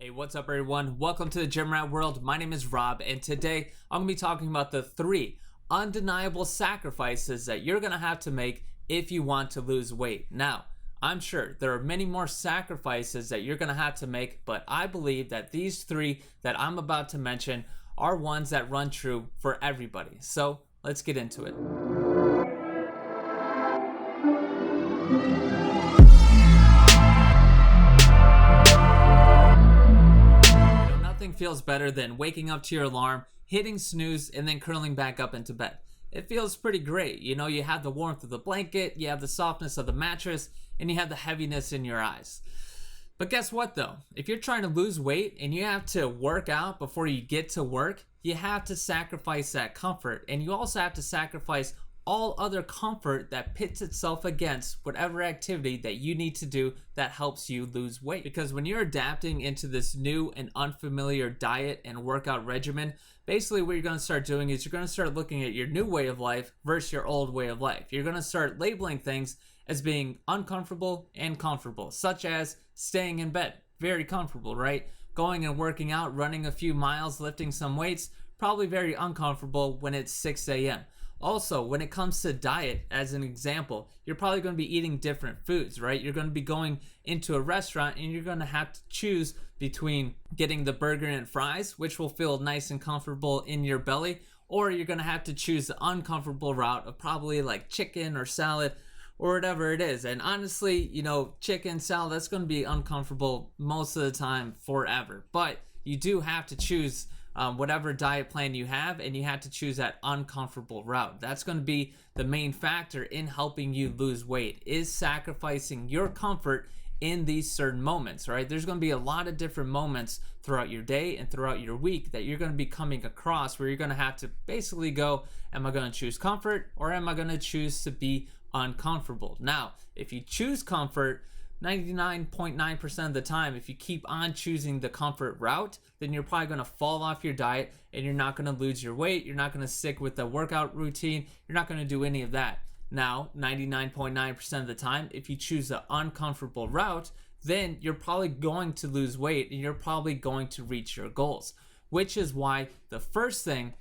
Hey, what's up everyone? Welcome to the Gym Rat World. My name is Rob, and today I'm going to be talking about the 3 undeniable sacrifices that you're going to have to make if you want to lose weight. Now, I'm sure there are many more sacrifices that you're going to have to make, but I believe that these 3 that I'm about to mention are ones that run true for everybody. So, let's get into it. Nothing feels better than waking up to your alarm, hitting snooze, and then curling back up into bed. It feels pretty great. You know, you have the warmth of the blanket, you have the softness of the mattress, and you have the heaviness in your eyes. But guess what though? If you're trying to lose weight and you have to work out before you get to work, you have to sacrifice that comfort, and you also have to sacrifice all other comfort that pits itself against whatever activity that you need to do that helps you lose weight. Because when you're adapting into this new and unfamiliar diet and workout regimen, basically what you're going to start doing is you're going to start looking at your new way of life versus your old way of life. You're going to start labeling things as being uncomfortable and comfortable, such as staying in bed. Very comfortable, right? Going and working out, running a few miles, lifting some weights, probably very uncomfortable when it's 6 a.m. Also, when it comes to diet, as an example, you're probably going to be eating different foods, right? You're going to be going into a restaurant and you're going to have to choose between getting the burger and fries, which will feel nice and comfortable in your belly, or you're going to have to choose the uncomfortable route of probably like chicken or salad or whatever it is. And honestly, you know, chicken, salad, that's going to be uncomfortable most of the time forever. But you do have to choose whatever diet plan you have, and you have to choose that uncomfortable route. That's going to be the main factor in helping you lose weight, is sacrificing your comfort in these certain moments, right? There's going to be a lot of different moments throughout your day and throughout your week that you're going to be coming across where you're going to have to basically go, am I going to choose comfort or am I going to choose to be uncomfortable? Now, if you choose comfort, 99.9% of the time, if you keep on choosing the comfort route, then you're probably going to fall off your diet and you're not going to lose your weight. You're not going to stick with the workout routine. You're not going to do any of that. Now, 99.9% of the time, if you choose the uncomfortable route, then you're probably going to lose weight and you're probably going to reach your goals, which is why the first thing,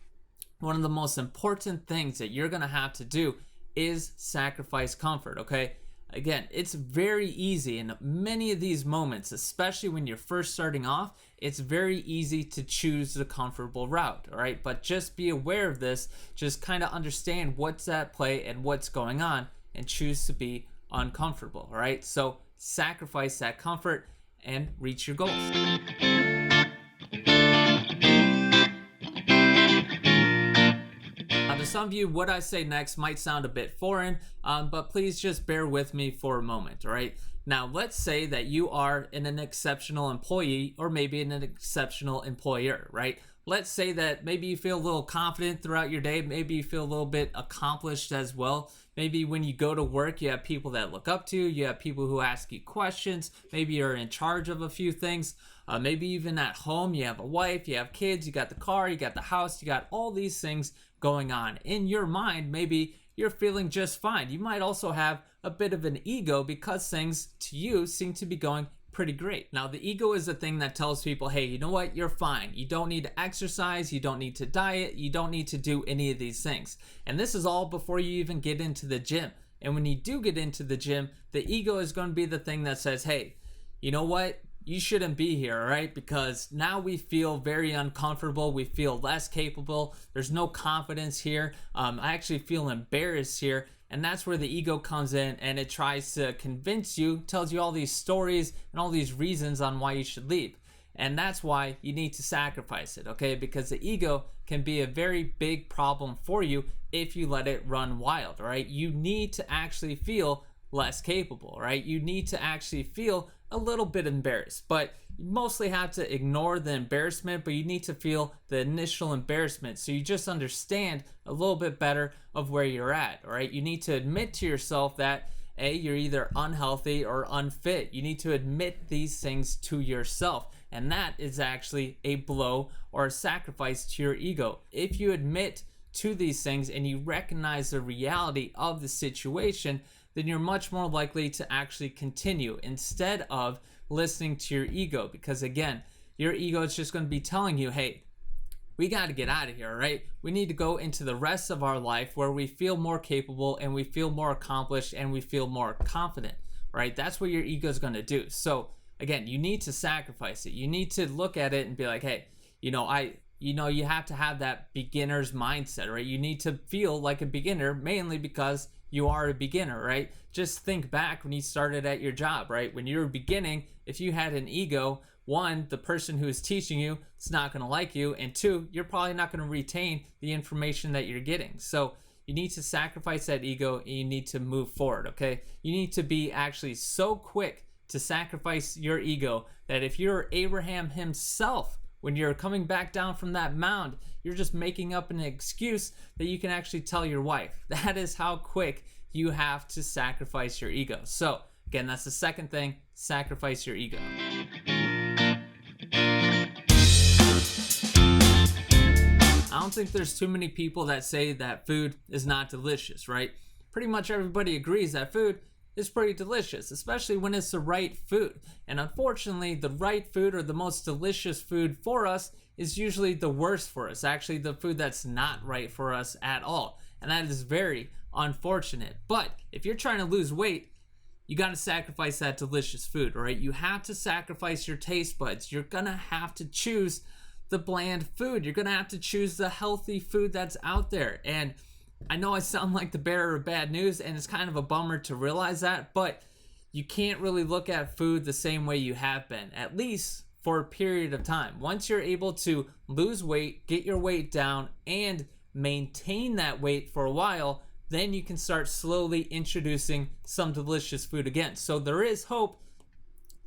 one of the most important things that you're going to have to do is sacrifice comfort, okay? Again, it's very easy in many of these moments, especially when you're first starting off, it's very easy to choose the comfortable route, all right? But just be aware of this, just kind of understand what's at play and what's going on, and choose to be uncomfortable, all right? So sacrifice that comfort and reach your goals. To some of you, what I say next might sound a bit foreign, but please just bear with me for a moment, all right? Now, let's say that you are an exceptional employee or maybe an exceptional employer, right? Let's say that maybe you feel a little confident throughout your day. Maybe you feel a little bit accomplished as well. Maybe when you go to work, you have people that look up to you. You have people who ask you questions. Maybe you're in charge of a few things. Maybe even at home, you have a wife, you have kids, you got the car, you got the house, you got all these things going on. In your mind, maybe you're feeling just fine. You might also have a bit of an ego because things to you seem to be going pretty great. Now, the ego is the thing that tells people, hey, you know what? You're fine. You don't need to exercise. You don't need to diet. You don't need to do any of these things. And this is all before you even get into the gym. And when you do get into the gym, the ego is going to be the thing that says, hey, you know what? You shouldn't be here, all right? Because now we feel very uncomfortable. We feel less capable. There's no confidence here. I actually feel embarrassed here. And that's where the ego comes in, and it tries to convince you, tells you all these stories and all these reasons on why you should leave. And that's why you need to sacrifice it, okay? Because the ego can be a very big problem for you if you let it run wild, all right? You need to actually feel less capable, right? You need to actually feel a little bit embarrassed, but you mostly have to ignore the embarrassment, but you need to feel the initial embarrassment so you just understand a little bit better of where you're at, all right? You need to admit to yourself that A, you're either unhealthy or unfit. You need to admit these things to yourself, and that is actually a blow or a sacrifice to your ego. If you admit to these things and you recognize the reality of the situation, then you're much more likely to actually continue instead of listening to your ego. Because again, your ego is just going to be telling you, hey, we got to get out of here, right? We need to go into the rest of our life where we feel more capable and we feel more accomplished and we feel more confident, right? That's what your ego is going to do. So again, you need to sacrifice it. You need to look at it and be like, hey, you have to have that beginner's mindset, right? You need to feel like a beginner, mainly because you are a beginner, right? Just think back when you started at your job, right? When you were beginning, if you had an ego, one, the person who is teaching you is not going to like you, and two, you're probably not going to retain the information that you're getting. So you need to sacrifice that ego and you need to move forward, okay? You need to be actually so quick to sacrifice your ego that if you're Abraham himself, when you're coming back down from that mound, you're just making up an excuse that you can actually tell your wife. That is how quick you have to sacrifice your ego. So again, that's the second thing, sacrifice your ego. I don't think there's too many people that say that food is not delicious, right? Pretty much everybody agrees that food is pretty delicious, especially when it's the right food. And unfortunately, the right food or the most delicious food for us is usually the worst for us. Actually, the food that's not right for us at all. And that is very unfortunate. But if you're trying to lose weight, you got to sacrifice that delicious food, right? You have to sacrifice your taste buds. You're going to have to choose the bland food. You're going to have to choose the healthy food that's out there. And I know I sound like the bearer of bad news, and it's kind of a bummer to realize that, but you can't really look at food the same way you have been, at least for a period of time. Once you're able to lose weight, get your weight down, and maintain that weight for a while, then you can start slowly introducing some delicious food again. So there is hope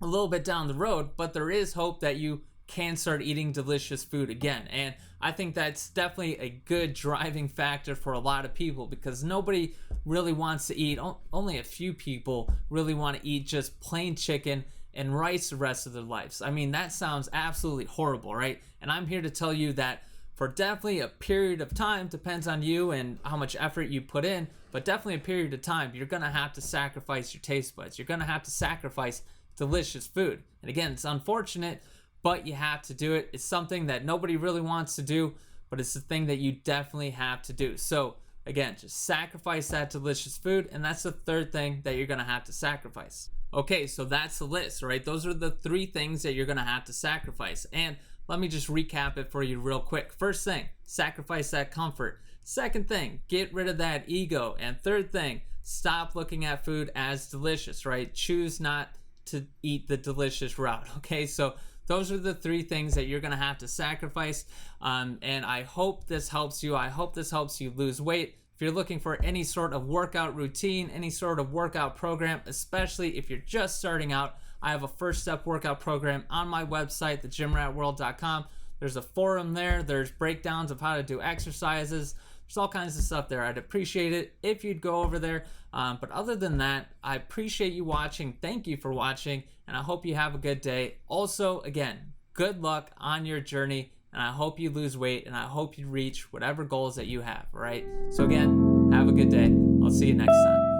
a little bit down the road, but there is hope that you can start eating delicious food again. And I think that's definitely a good driving factor for a lot of people, because nobody really wants to eat, only a few people really want to eat just plain chicken and rice the rest of their lives. I mean, that sounds absolutely horrible, right? And I'm here to tell you that for definitely a period of time, depends on you and how much effort you put in, but definitely a period of time, you're gonna have to sacrifice your taste buds. You're gonna have to sacrifice delicious food. And again, it's unfortunate, but you have to do it. It's something that nobody really wants to do, but it's the thing that you definitely have to do. So again, just sacrifice that delicious food, and that's the third thing that you're gonna have to sacrifice. Okay, so that's the list, right? Those are the three things that you're gonna have to sacrifice. And let me just recap it for you real quick. First thing, sacrifice that comfort. Second thing, get rid of that ego. And third thing, stop looking at food as delicious, right? Choose not to eat the delicious route, okay? So those are the three things that you're gonna have to sacrifice. And I hope this helps you. I hope this helps you lose weight. If you're looking for any sort of workout routine, any sort of workout program, especially if you're just starting out, I have a first step workout program on my website, thegymratworld.com. There's a forum there. There's breakdowns of how to do exercises. There's all kinds of stuff there. I'd appreciate it if you'd go over there. But other than that, I appreciate you watching. Thank you for watching, and I hope you have a good day. Also, again, good luck on your journey, and I hope you lose weight, and I hope you reach whatever goals that you have, all right? So again, have a good day. I'll see you next time.